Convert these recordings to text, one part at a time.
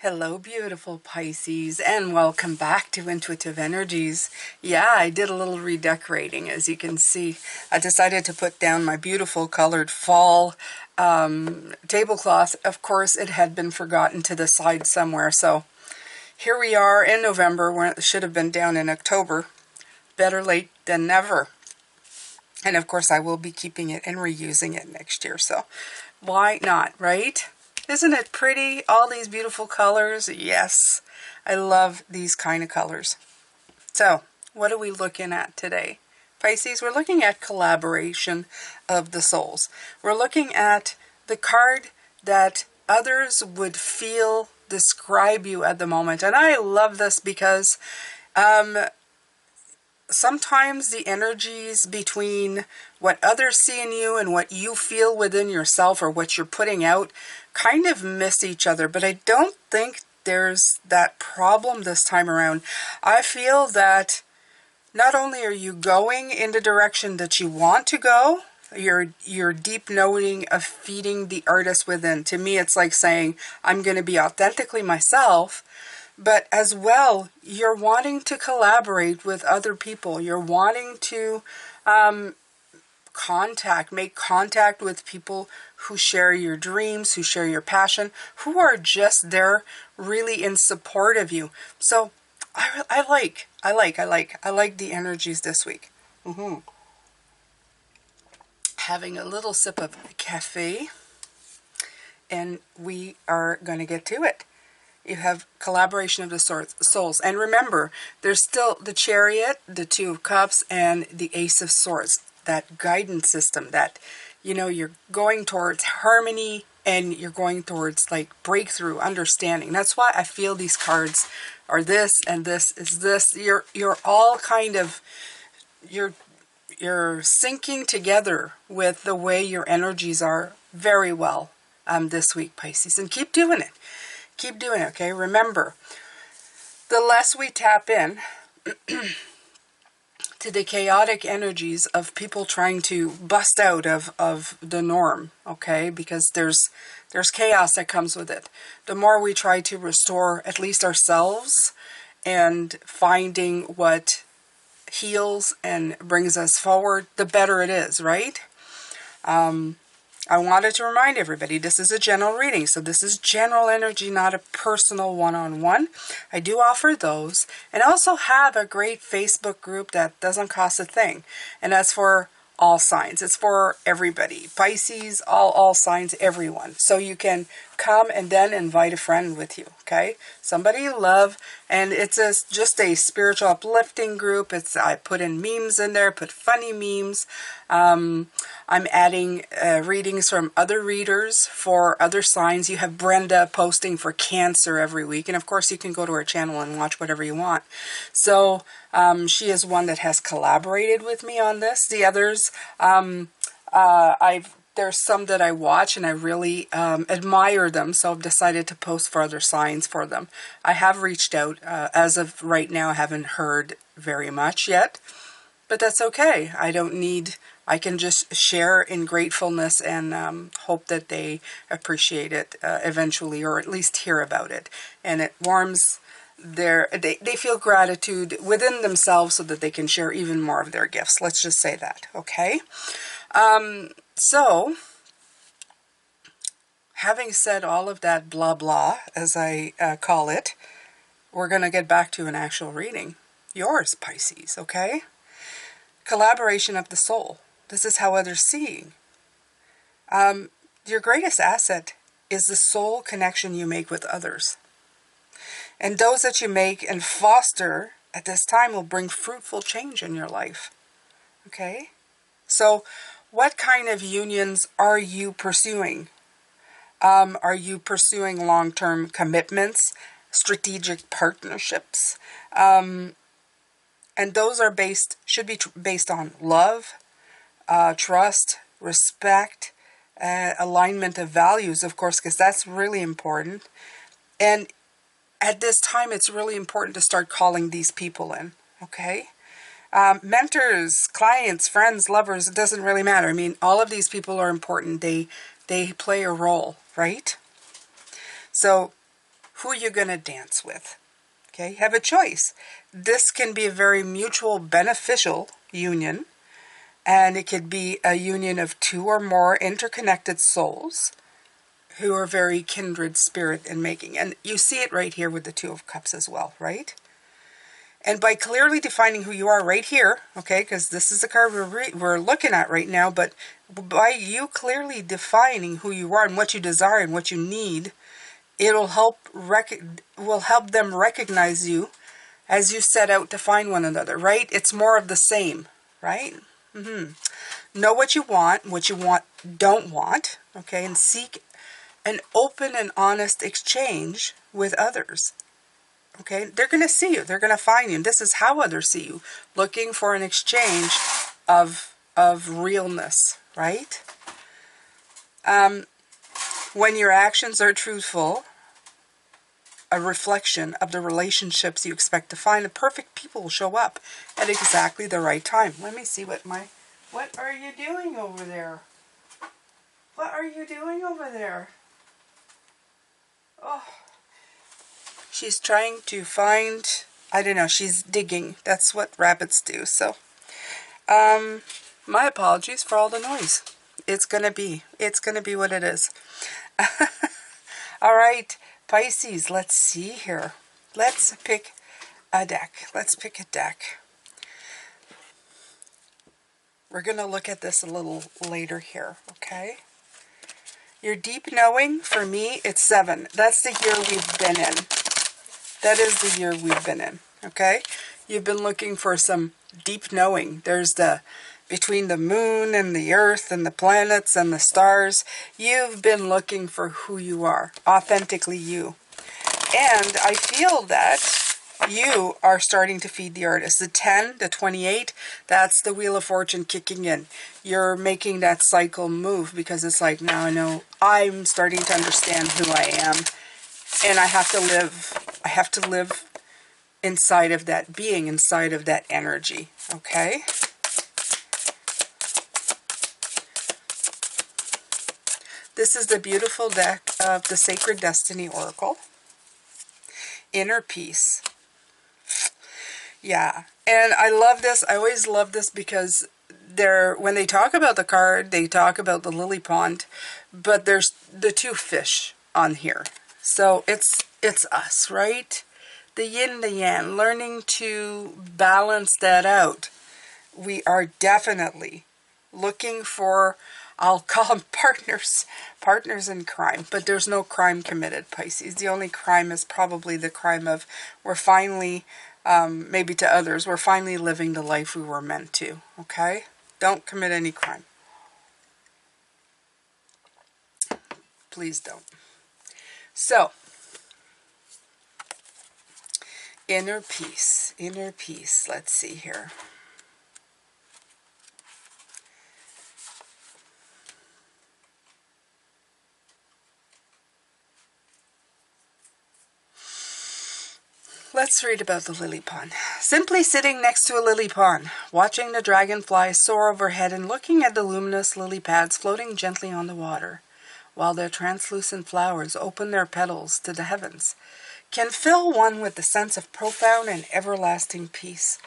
Hello, beautiful Pisces, and welcome back to Intuitive Energies. Yeah, I did a little redecorating, as you can see. I decided to put down my beautiful colored fall tablecloth. Of course, it had been forgotten to the side somewhere, so here we are in November, when it should have been down in October. Better late than never. And of course, I will be keeping it and reusing it next year, so why not, right? Isn't it pretty? All these beautiful colors. Yes, I love these kind of colors. So, what are we looking at today? Pisces, we're looking at collaboration of the souls. We're looking at the card that others would feel describe you at the moment. And I love this because sometimes the energies between what others see in you and what you feel within yourself or what you're putting out kind of miss each other. But I don't think there's that problem this time around. I feel that not only are you going in the direction that you want to go, your deep knowing of feeding the artist within. To me, it's like saying, I'm going to be authentically myself. But as well, you're wanting to collaborate with other people. You're wanting to make contact with people who share your dreams, who share your passion, who are just there really in support of you. So I like the energies this week. Having a little sip of cafe, and we are going to get to it. You have collaboration of the souls. And remember, there's still the Chariot, the Two of Cups, and the Ace of Swords. That guidance system that, you're going towards harmony and you're going towards like breakthrough, understanding. That's why I feel these cards are this and this is this. You're all kind of, you're syncing together with the way your energies are very well this week, Pisces. And keep doing it. Keep doing it, okay? Remember, the less we tap in to the chaotic energies of people trying to bust out of the norm, okay? Because there's chaos that comes with it. The more we try to restore at least ourselves and finding what heals and brings us forward, the better it is, right? I wanted to remind everybody, this is a general reading, so this is general energy, not a personal one-on-one. I do offer those, and also have a great Facebook group that doesn't cost a thing, and that's for all signs. It's for everybody. Pisces, all signs, everyone. So you can come and then invite a friend with you, okay? Somebody you love, and it's just a spiritual uplifting group. I put in memes in there, put funny memes. I'm adding readings from other readers for other signs. You have Brenda posting for Cancer every week, and of course you can go to her channel and watch whatever you want. So she is one that has collaborated with me on this. The others, there's some that I watch and I really admire them, so I've decided to post for other signs for them. I have reached out. As of right now, I haven't heard very much yet, but that's okay. I can just share in gratefulness and hope that they appreciate it eventually, or at least hear about it. And it warms they feel gratitude within themselves so that they can share even more of their gifts. Let's just say that, okay? So, having said all of that blah blah, as I call it, we're going to get back to an actual reading. Yours, Pisces, okay? Collaboration of the soul. This is how others seeing. Your greatest asset is the soul connection you make with others. And those that you make and foster at this time will bring fruitful change in your life. Okay? So, what kind of unions are you pursuing? Are you pursuing long-term commitments, strategic partnerships? And those are should be based on love, trust, respect, alignment of values, of course, because that's really important. And at this time, it's really important to start calling these people in, okay? Mentors, clients, friends, lovers, it doesn't really matter. I mean, all of these people are important. They play a role, right? So who you're going to dance with. Okay, have a choice. This can be a very mutual beneficial union, and it could be a union of two or more interconnected souls who are very kindred spirit in making. And you see it right here with the Two of Cups as well, right? And by clearly defining who you are right here, okay, because this is the card we're looking at right now, but by you clearly defining who you are and what you desire and what you need, it'll will help them recognize you as you set out to find one another, right? It's more of the same, right? Know what you want don't want, okay, and seek an open and honest exchange with others. Okay, they're going to see you. They're going to find you. And this is how others see you. Looking for an exchange of realness, right? When your actions are truthful, a reflection of the relationships you expect to find, the perfect people will show up at exactly the right time. Let me see what are you doing over there? What are you doing over there? Oh, she's trying to find, I don't know, she's digging. That's what rabbits do. So, my apologies for all the noise. It's gonna be what it is. All right, Pisces, let's see here. Let's pick a deck. We're gonna look at this a little later here, okay? Your deep knowing, for me, it's 7. That's the year we've been in. That is the year we've been in, okay? You've been looking for some deep knowing. There's between the moon and the earth and the planets and the stars, you've been looking for who you are, authentically you. And I feel that you are starting to feed the artist. The 10, the 28, that's the Wheel of Fortune kicking in. You're making that cycle move because it's like, now I know I'm starting to understand who I am. And I have to live inside of that being, inside of that energy, okay? This is the beautiful deck of the Sacred Destiny Oracle. Inner Peace. Yeah, and I love this. I always love this because when they talk about the card, they talk about the lily pond, but there's the 2 fish on here. So it's us, right? The yin, the yang, learning to balance that out. We are definitely looking for, I'll call them partners in crime, but there's no crime committed, Pisces. The only crime is probably the crime of we're finally, maybe to others, we're finally living the life we were meant to, okay? Don't commit any crime. Please don't. So, inner peace, let's see here. Let's read about the lily pond. Simply sitting next to a lily pond, watching the dragonflies soar overhead and looking at the luminous lily pads floating gently on the water, while their translucent flowers open their petals to the heavens, can fill one with the sense of profound and everlasting peace.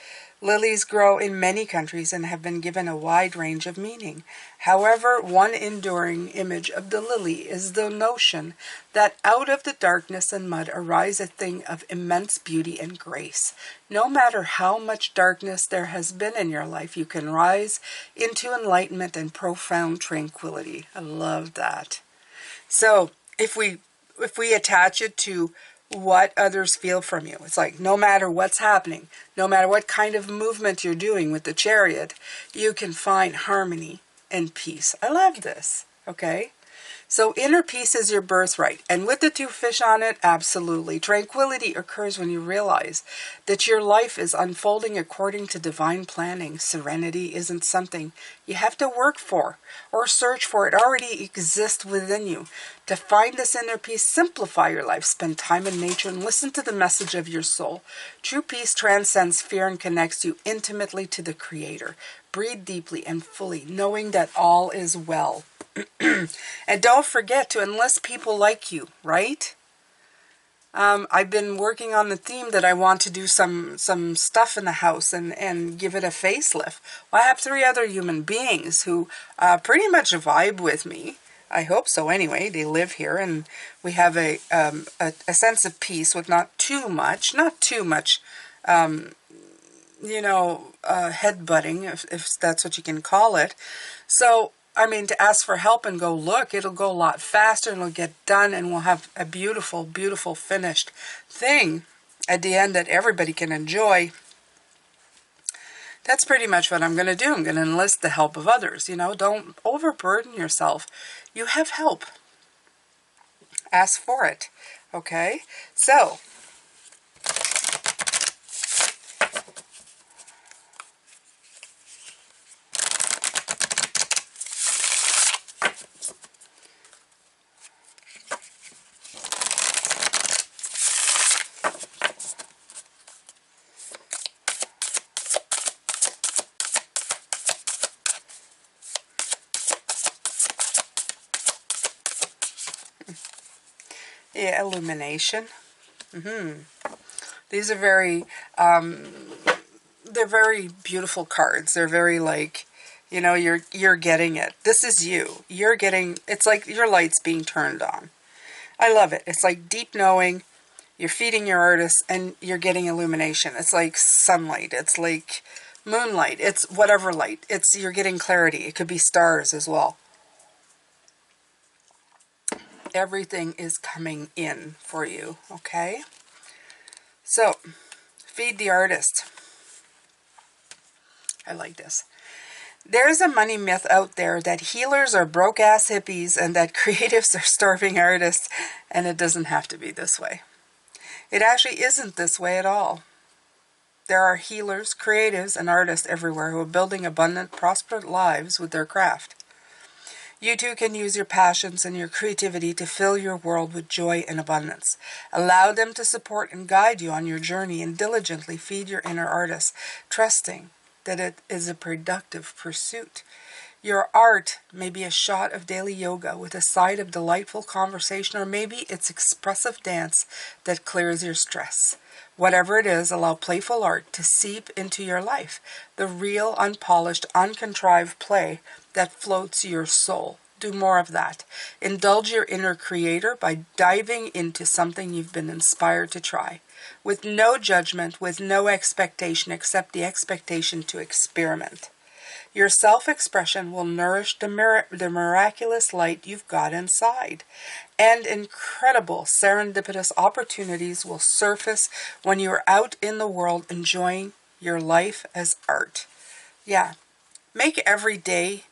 Lilies grow in many countries and have been given a wide range of meaning. However, one enduring image of the lily is the notion that out of the darkness and mud arises a thing of immense beauty and grace. No matter how much darkness there has been in your life, you can rise into enlightenment and profound tranquility. I love that. So, if we attach it to what others feel from you. It's like no matter what's happening, no matter what kind of movement you're doing with the chariot, you can find harmony and peace. I love this, okay? So inner peace is your birthright. And with the 2 fish on it, absolutely. Tranquility occurs when you realize that your life is unfolding according to divine planning. Serenity isn't something you have to work for or search for. It already exists within you. To find this inner peace, simplify your life. Spend time in nature and listen to the message of your soul. True peace transcends fear and connects you intimately to the Creator. Breathe deeply and fully, knowing that all is well. And don't forget to enlist people like you, right? I've been working on the theme that I want to do some stuff in the house and give it a facelift. Well, I have 3 other human beings who pretty much vibe with me. I hope so anyway. They live here, and we have a sense of peace with not too much, headbutting, if that's what you can call it. So, I mean, to ask for help and go look, it'll go a lot faster and it'll get done, and we'll have a beautiful, beautiful finished thing at the end that everybody can enjoy. That's pretty much what I'm going to do. I'm going to enlist the help of others. Don't overburden yourself. You have help. Ask for it. Okay? So, yeah, illumination. These are very, they're very beautiful cards. They're very you're getting it. This is you. You're getting, it's like your light's being turned on. I love it. It's like deep knowing. You're feeding your artist and you're getting illumination. It's like sunlight. It's like moonlight. It's whatever light. You're getting clarity. It could be stars as well. Everything is coming in for you, okay? So, feed the artist. I like this. There's a money myth out there that healers are broke-ass hippies and that creatives are starving artists, and it doesn't have to be this way. It actually isn't this way at all. There are healers, creatives, and artists everywhere who are building abundant, prosperous lives with their craft. You too can use your passions and your creativity to fill your world with joy and abundance. Allow them to support and guide you on your journey, and diligently feed your inner artist, trusting that it is a productive pursuit. Your art may be a shot of daily yoga with a side of delightful conversation, or maybe it's expressive dance that clears your stress. Whatever it is, allow playful art to seep into your life, the real, unpolished, uncontrived play that floats your soul. Do more of that. Indulge your inner creator by diving into something you've been inspired to try, with no judgment, with no expectation except the expectation to experiment. Your self-expression will nourish the miraculous light you've got inside, and incredible serendipitous opportunities will surface when you're out in the world enjoying your life as art. Yeah, make every day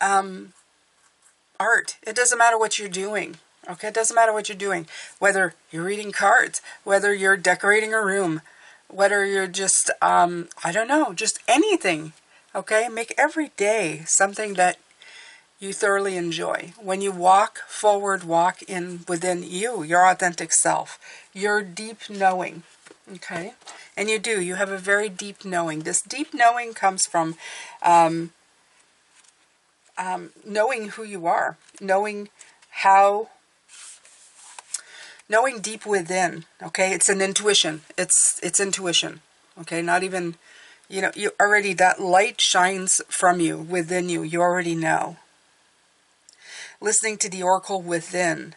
art. It doesn't matter what you're doing. Okay, it doesn't matter what you're doing. Whether you're reading cards, whether you're decorating a room, whether you're just, I don't know, just anything. Okay, make every day something that you thoroughly enjoy. When you walk forward, walk in within you, your authentic self, your deep knowing. Okay, and you have a very deep knowing. This deep knowing comes from knowing who you are, knowing deep within. Okay, it's an intuition. It's intuition. Okay, not even, you already, that light shines from you, within you. You already know. Listening to the oracle within.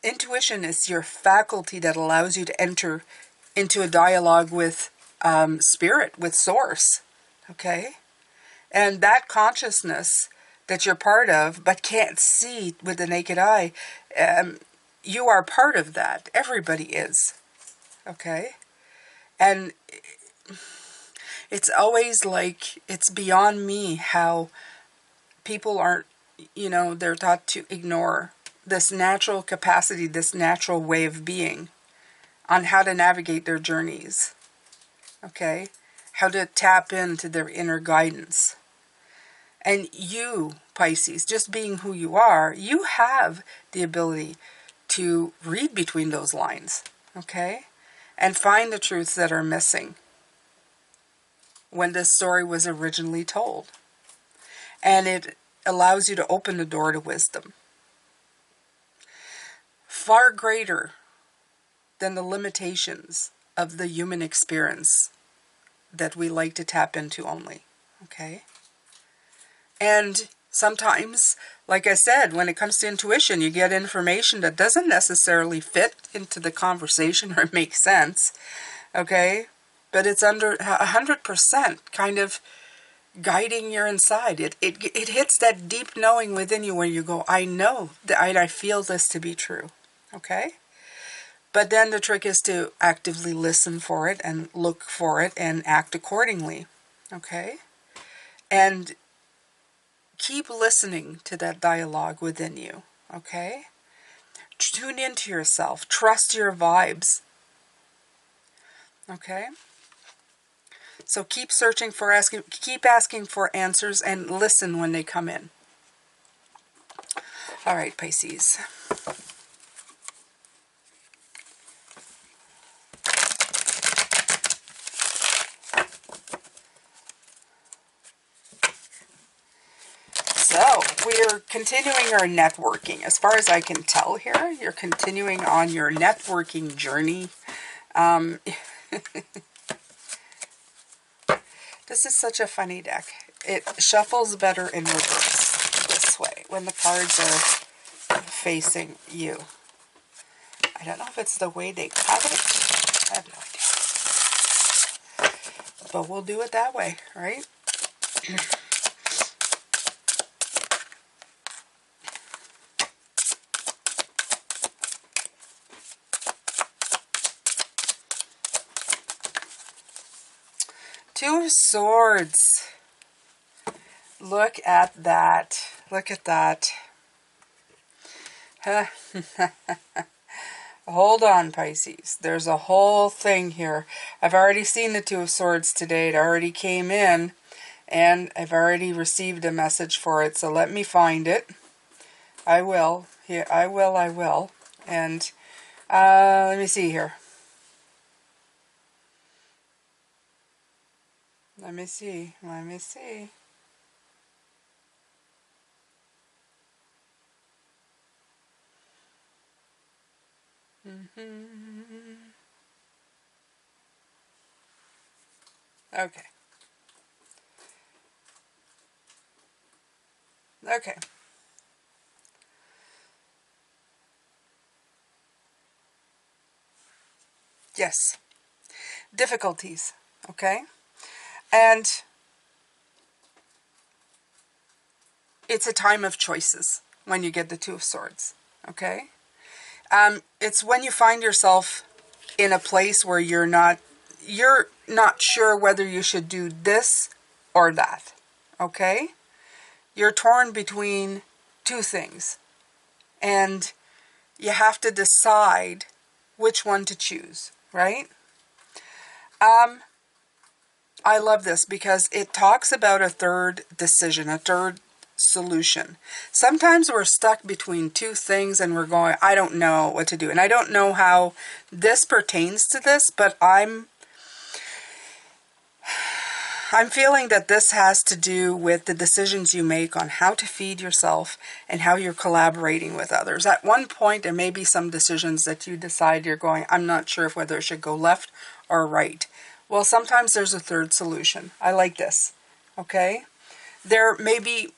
Intuition is your faculty that allows you to enter into a dialogue with spirit, with source. Okay? And that consciousness that you're part of, but can't see with the naked eye, you are part of that. Everybody is. Okay? And it's always like, it's beyond me how people aren't, they're taught to ignore this natural capacity, this natural way of being, on how to navigate their journeys. Okay? How to tap into their inner guidance. And you, Pisces, just being who you are, you have the ability to read between those lines. Okay? And find the truths that are missing when this story was originally told. And it allows you to open the door to wisdom. far greater than the limitations of the human experience that we like to tap into only. Okay? And sometimes, like I said, when it comes to intuition, you get information that doesn't necessarily fit into the conversation or make sense. Okay? But it's under 100% kind of guiding your inside. It hits that deep knowing within you where you go, I know that I feel this to be true. Okay? But then the trick is to actively listen for it and look for it and act accordingly. Okay? And keep listening to that dialogue within you. Okay? Tune into yourself. Trust your vibes. Okay? So keep searching for keep asking for answers and listen when they come in. All right, Pisces. So we're continuing our networking. As far as I can tell here, you're continuing on your networking journey. This is such a funny deck. It shuffles better in reverse this way when the cards are facing you. I don't know if it's the way they cut it. I have no idea. But we'll do it that way, right? Two of Swords. Look at that. Look at that. Hold on, Pisces. There's a whole thing here. I've already seen the Two of Swords today. It already came in. And I've already received a message for it. So let me find it. I will. Here, I will. And let me see here. Let me see. Okay. Okay. Yes. Difficulties. Okay. And it's a time of choices when you get the Two of Swords. Okay. It's when you find yourself in a place where you're not sure whether you should do this or that. Okay. You're torn between two things. And you have to decide which one to choose, right? I love this because it talks about a third decision, a third solution. Sometimes we're stuck between two things and we're going, I don't know what to do. And I don't know how this pertains to this, but I'm feeling that this has to do with the decisions you make on how to feed yourself and how you're collaborating with others. At one point, there may be some decisions that you decide you're going, I'm not sure if whether it should go left or right. Well, sometimes there's a third solution. I like this, okay? There may be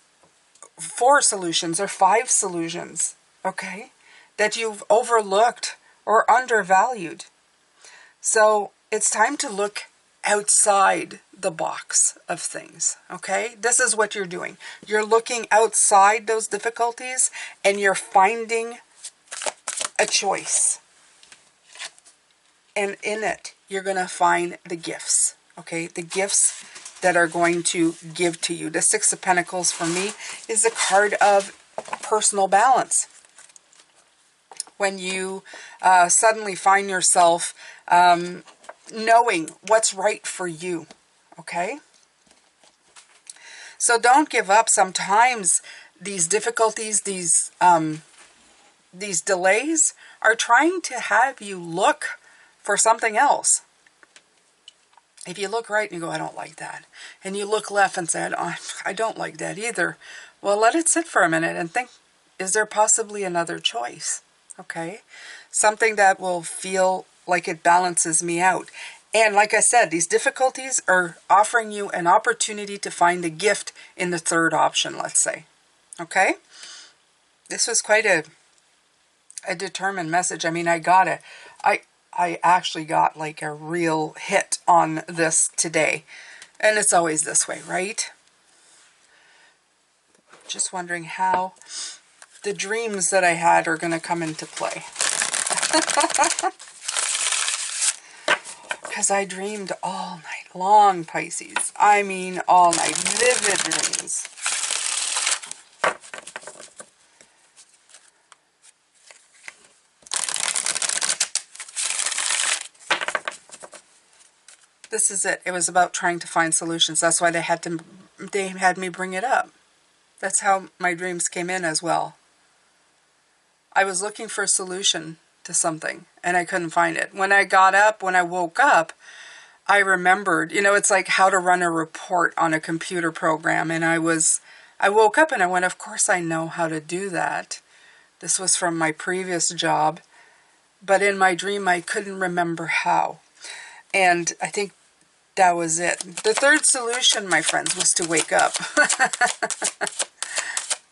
4 solutions or 5 solutions, okay, that you've overlooked or undervalued. So it's time to look outside the box of things, okay? This is what you're doing. You're looking outside those difficulties and you're finding a choice. And in it, you're going to find the gifts, okay? The gifts that are going to give to you. The Six of Pentacles for me is a card of personal balance. When you suddenly find yourself knowing what's right for you, okay? So don't give up. Sometimes these difficulties, these delays are trying to have you look for something else. If you look right and you go, I don't like that, and you look left and say, I don't like that either, well, let it sit for a minute and think, is there possibly another choice? okay? Something that will feel like it balances me out. And like I said, these difficulties are offering you an opportunity to find a gift in the third option, let's say. Okay? This was quite a determined message. I mean, I actually got like a real hit on this today. And it's always this way, right? Just wondering how the dreams that I had are going to come into play. Because I dreamed all night long, Pisces. I mean, all night. Vivid dreams. This is it. It was about trying to find solutions. That's why they had me bring it up. That's how my dreams came in as well. I was looking for a solution to something, and I couldn't find it. When I woke up, I remembered, you know, it's like how to run a report on a computer program. And I woke up and I went, of course I know how to do that. This was from my previous job. But in my dream, I couldn't remember how. And I think that was it. The third solution, my friends, was to wake up.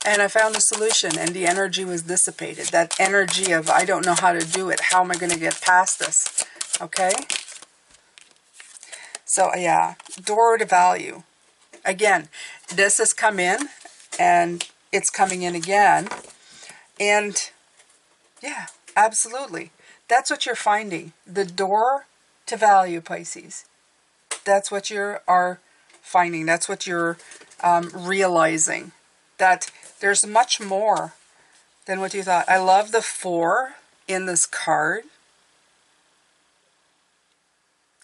And I found a solution, and the energy was dissipated. That energy of, I don't know how to do it. How am I going to get past this? Okay? So, yeah, door to value. Again, this has come in, and it's coming in again. And, yeah, absolutely. That's what you're finding. The door to value, Pisces. That's what you are finding. That's what you're realizing. That there's much more than what you thought. I love the 4 in this card.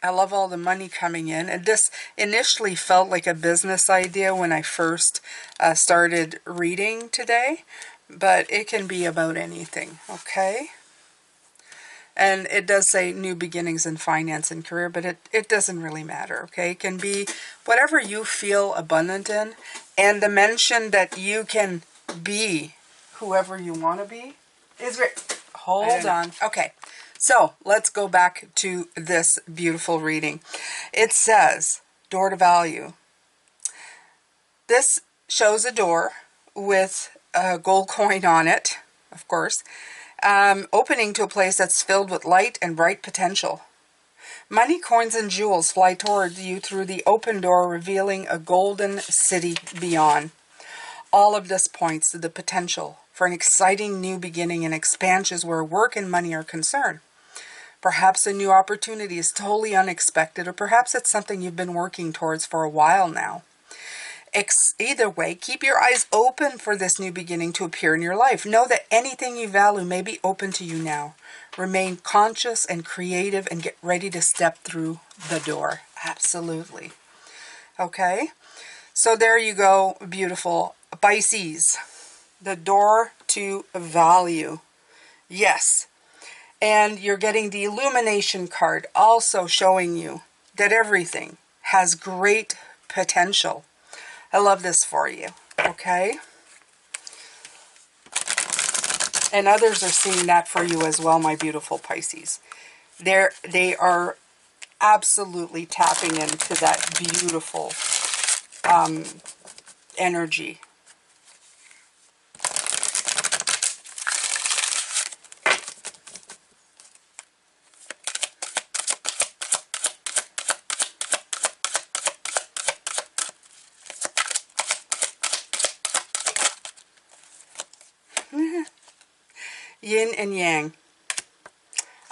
I love all the money coming in. And this initially felt like a business idea when I first started reading today. But it can be about anything, okay? And it does say new beginnings in finance and career, but it doesn't really matter, okay? It can be whatever you feel abundant in. And the mention that you can be whoever you want to be is great. Hold on. Okay, so let's go back to this beautiful reading. It says, door to value. This shows a door with a gold coin on it, of course, opening to a place that's filled with light and bright potential. Money, coins, and jewels fly toward you through the open door, revealing a golden city beyond. All of this points to the potential for an exciting new beginning and expansions where work and money are concerned. Perhaps a new opportunity is totally unexpected, or perhaps it's something you've been working towards for a while now. Either way, keep your eyes open for this new beginning to appear in your life. Know that anything you value may be open to you now. Remain conscious and creative and get ready to step through the door. Absolutely. Okay? So there you go, beautiful Pisces. The door to value. Yes. And you're getting the illumination card, also showing you that everything has great potential. I love this for you, okay? And others are seeing that for you as well, my beautiful Pisces. They are absolutely tapping into that beautiful energy. Yin and yang.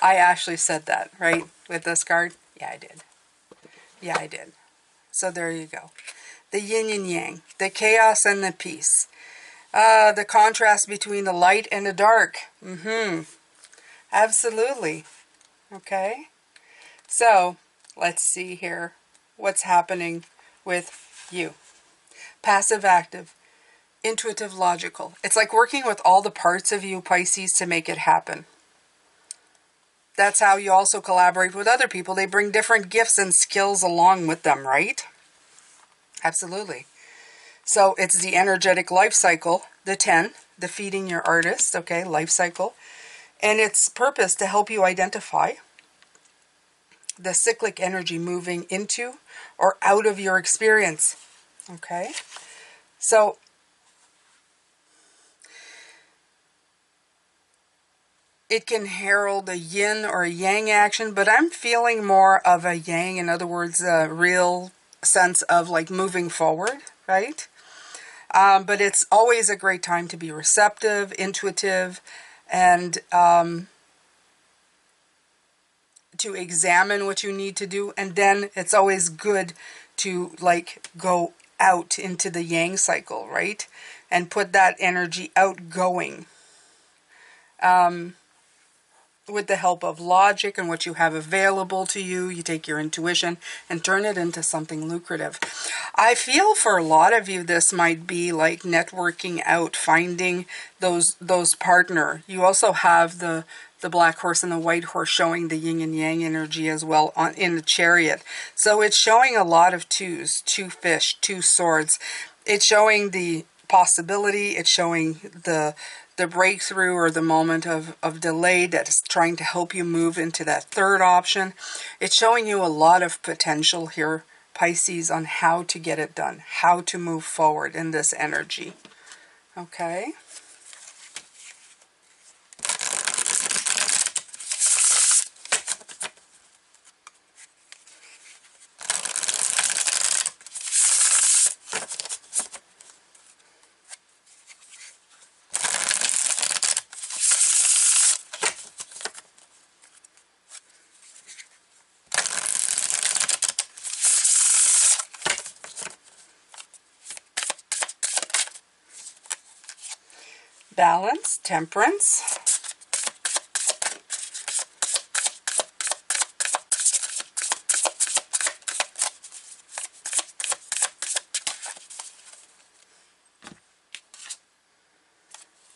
I actually said that, right? With this card? Yeah, I did. Yeah, I did. So there you go. The yin and yang. The chaos and the peace. The contrast between the light and the dark. Absolutely. Okay. So, let's see here. What's happening with you? Passive active. Intuitive logical. It's like working with all the parts of you, Pisces, to make it happen. That's how you also collaborate with other people. They bring different gifts and skills along with them, right? Absolutely. So it's the energetic life cycle, the 10, the feeding your artist, okay, life cycle. And its purpose to help you identify the cyclic energy moving into or out of your experience. Okay? So it can herald a yin or a yang action, but I'm feeling more of a yang. In other words, a real sense of like moving forward, right? But it's always a great time to be receptive, intuitive, and to examine what you need to do. And then it's always good to like go out into the yang cycle, right? And put that energy outgoing. With the help of logic and what you have available to you, you take your intuition and turn it into something lucrative. I feel for a lot of you, this might be like networking out, finding those partner. You also have the black horse and the white horse showing the yin and yang energy as well in the chariot. So it's showing a lot of twos, two fish, two swords. It's showing the possibility. It's showing the breakthrough or the moment of delay that is trying to help you move into that third option. It's showing you a lot of potential here, Pisces, on how to get it done, how to move forward in this energy. Okay? Balance, temperance.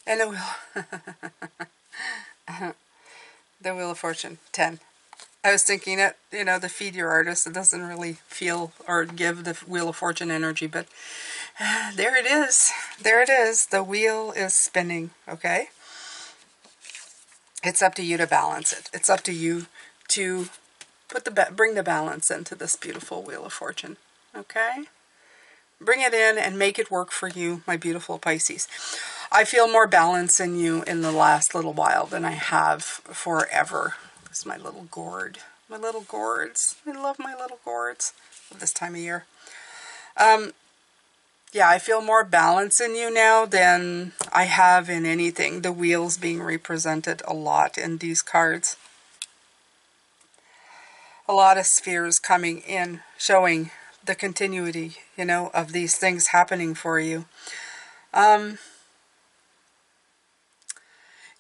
And the Wheel of Fortune, 10. I was thinking that, the feed your artist, it doesn't really feel or give the Wheel of Fortune energy, but there it is. There it is. The wheel is spinning, okay? It's up to you to balance it. It's up to you to bring the balance into this beautiful Wheel of Fortune, okay? Bring it in and make it work for you, my beautiful Pisces. I feel more balance in you in the last little while than I have forever. This is my little gourd. My little gourds. I love my little gourds this time of year. Yeah, I feel more balance in you now than I have in anything. The wheels being represented a lot in these cards. A lot of spheres coming in, showing the continuity, of these things happening for you.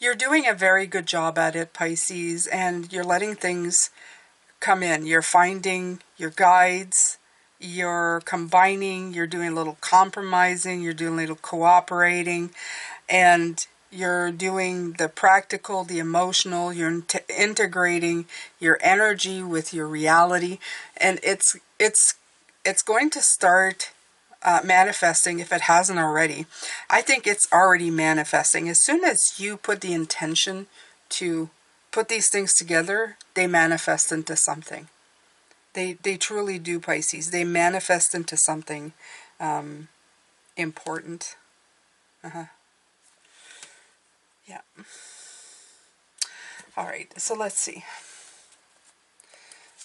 You're doing a very good job at it, Pisces, and you're letting things come in. You're finding your guides, you're combining, you're doing a little compromising, you're doing a little cooperating, and you're doing the practical, the emotional, you're integrating your energy with your reality, and it's going to start manifesting if it hasn't already. I think it's already manifesting. As soon as you put the intention to put these things together, they manifest into something. They truly do, Pisces. They manifest into something important. Yeah. All right, so let's see.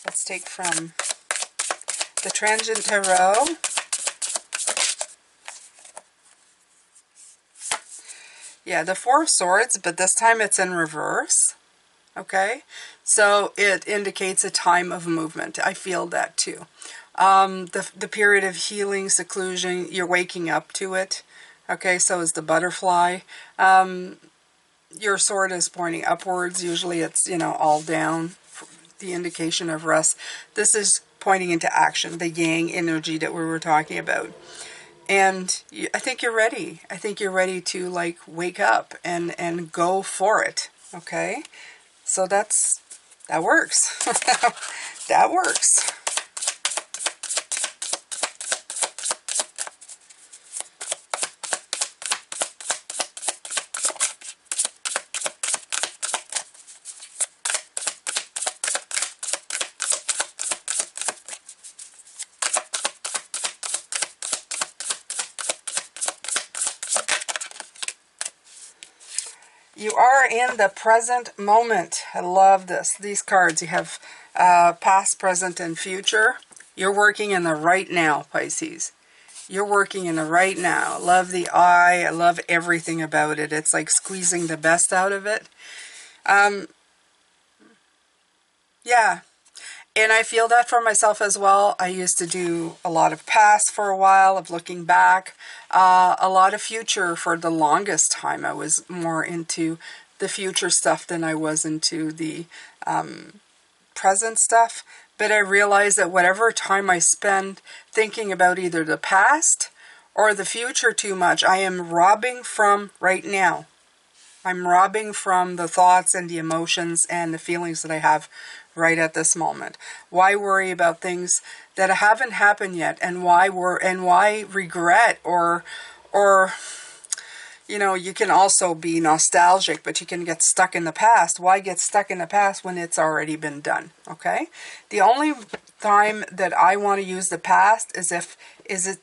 Let's take from the Transient Tarot. Yeah, the Four of Swords, but this time it's in reverse. Okay, so it indicates a time of movement. I feel that too. The period of healing, seclusion, you're waking up to it. Okay, so is the butterfly. Your sword is pointing upwards. Usually it's, all down, the indication of rest. This is pointing into action, the yang energy that we were talking about. And I think you're ready. I think you're ready to like wake up and go for it. Okay? So that works. That works. You are in the present moment. I love this. These cards, you have past, present, and future. You're working in the right now, Pisces. You're working in the right now. Love the eye. I love everything about it. It's like squeezing the best out of it. Yeah. And I feel that for myself as well. I used to do a lot of past for a while, of looking back. A lot of future for the longest time. I was more into the future stuff than I was into the present stuff. But I realized that whatever time I spend thinking about either the past or the future too much, I am robbing from right now. I'm robbing from the thoughts and the emotions and the feelings that I have right at this moment. Why worry about things that haven't happened yet? And why regret or you know, you can also be nostalgic, but you can get stuck in the past. Why get stuck in the past when it's already been done? Okay? The only time that I want to use the past is it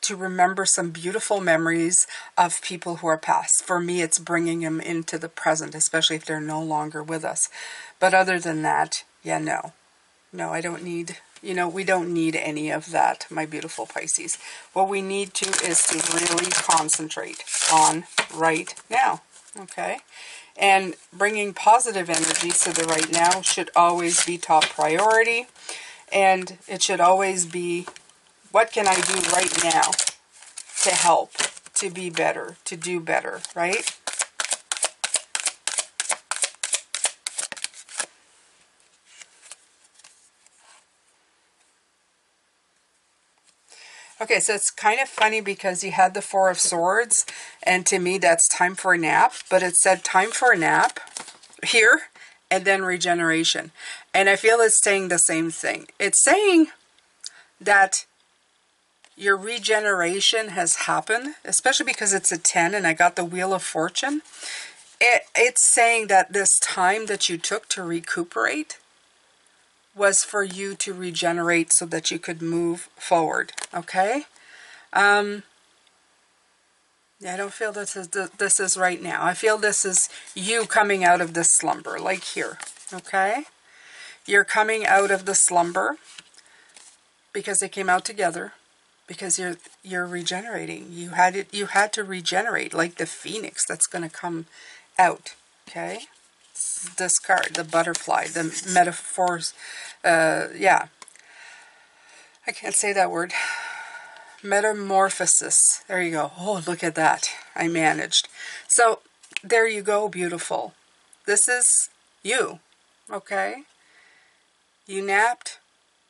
to remember some beautiful memories of people who are past. For me, it's bringing them into the present, especially if they're no longer with us. But other than that, yeah, no. No, I don't need, you know, we don't need any of that, my beautiful Pisces. What we need to is to really concentrate on right now, okay? And bringing positive energy to the right now should always be top priority. And it should always be, what can I do right now to help, to be better, to do better, right? Okay, so it's kind of funny because you had the Four of Swords, and to me that's time for a nap, but it said time for a nap here, and then regeneration. And I feel it's saying the same thing. It's saying that your regeneration has happened, especially because it's a 10 and I got the Wheel of Fortune. It's saying that this time that you took to recuperate was for you to regenerate so that you could move forward, okay? Yeah, I don't feel this is right now. I feel this is you coming out of this slumber, like here, okay? You're coming out of the slumber because they came out together, because you're regenerating. You had to regenerate, like the phoenix that's going to come out, okay? This card, the butterfly, the metaphors, yeah. I can't say that word. Metamorphosis. There you go. Oh, look at that. I managed. So, there you go, beautiful. This is you, okay? You napped,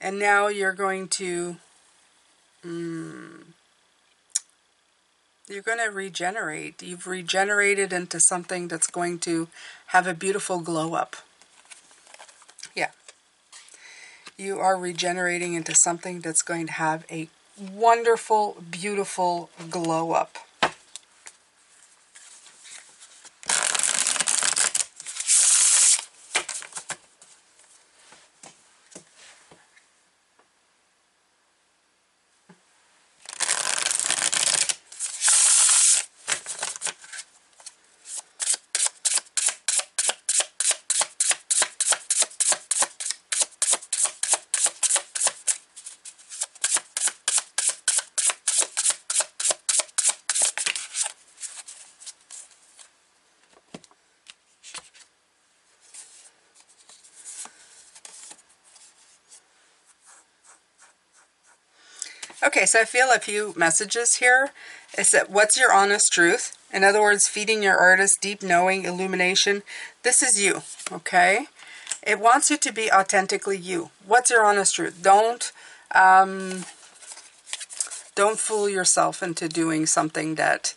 and now you're going to, you're going to regenerate. You've regenerated into something that's going to have a beautiful glow up. Yeah. You are regenerating into something that's going to have a wonderful, beautiful glow up. Okay, so I feel a few messages here. It's that what's your honest truth? In other words, feeding your artist deep knowing, illumination. This is you, okay? It wants you to be authentically you. What's your honest truth? Don't fool yourself into doing something that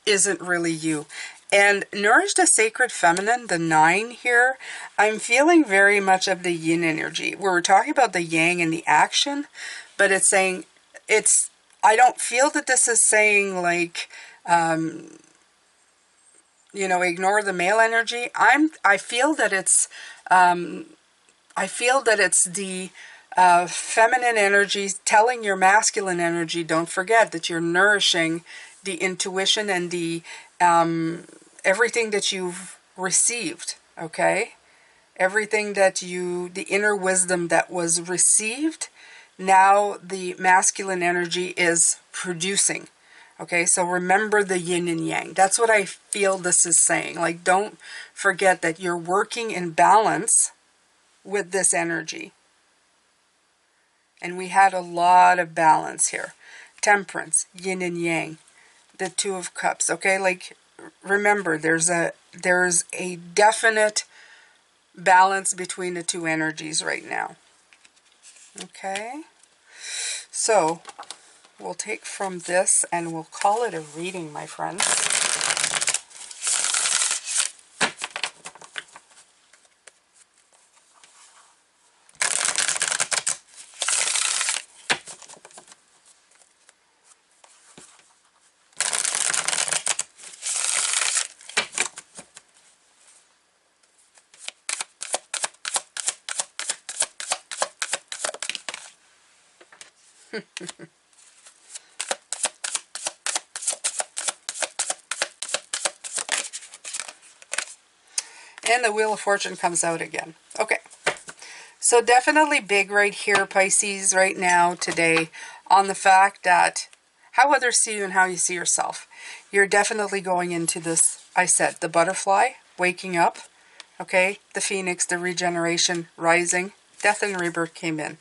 isn't really you. And nourish the sacred feminine, the 9 here. I'm feeling very much of the yin energy. We were talking about the yang and the action, but it's saying, I don't feel that this is saying like, you know, ignore the male energy. I feel that it's the feminine energy telling your masculine energy, don't forget that you're nourishing the intuition and the everything that you've received, okay? Everything that you, the inner wisdom that was received, now the masculine energy is producing. Okay, so remember the yin and yang. That's what I feel this is saying. Like, don't forget that you're working in balance with this energy. And we had a lot of balance here. Temperance, yin and yang, the Two of Cups. Okay, like, remember, there's a definite balance between the two energies right now. Okay, so we'll take from this and we'll call it a reading, my friends. And the Wheel of Fortune comes out again. Okay. So definitely big right here, Pisces, right now, today, on the fact that how others see you and how you see yourself. You're definitely going into this, I said, the butterfly, waking up, okay? The phoenix, the regeneration, rising, death and rebirth came in.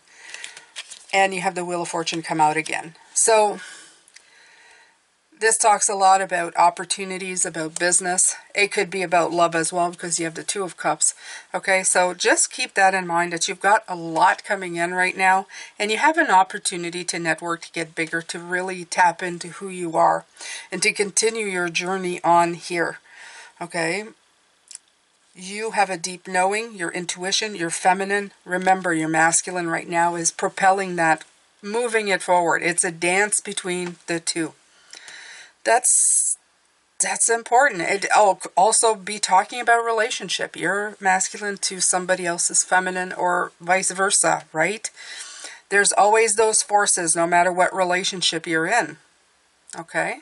And you have the Wheel of Fortune come out again. So this talks a lot about opportunities, about business. It could be about love as well because you have the Two of Cups. Okay, so just keep that in mind that you've got a lot coming in right now and you have an opportunity to network, to get bigger, to really tap into who you are and to continue your journey on here. Okay, you have a deep knowing, your intuition, your feminine. Remember, your masculine right now is propelling that, moving it forward. It's a dance between the two. That's important. It'll also be talking about relationship. You're masculine to somebody else's feminine or vice versa, right? There's always those forces no matter what relationship you're in. Okay?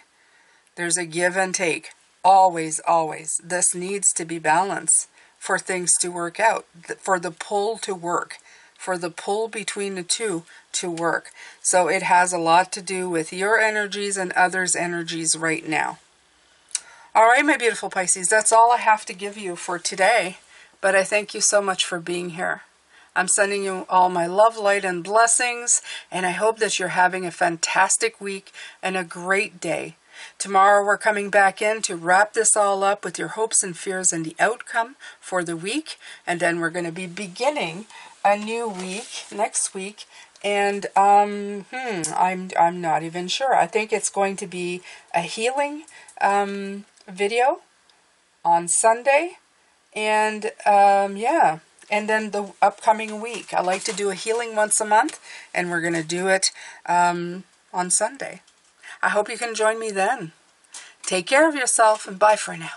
There's a give and take. Always, always. This needs to be balanced for things to work out, for the pull to work, for the pull between the two to work. So it has a lot to do with your energies and others' energies right now. All right, my beautiful Pisces, that's all I have to give you for today. But I thank you so much for being here. I'm sending you all my love, light, and blessings. And I hope that you're having a fantastic week and a great day. Tomorrow we're coming back in to wrap this all up with your hopes and fears and the outcome for the week. And then we're going to be beginning a new week next week. And I'm not even sure. I think it's going to be a healing video on Sunday. And yeah. And then the upcoming week. I like to do a healing once a month. And we're going to do it on Sunday. I hope you can join me then. Take care of yourself and bye for now.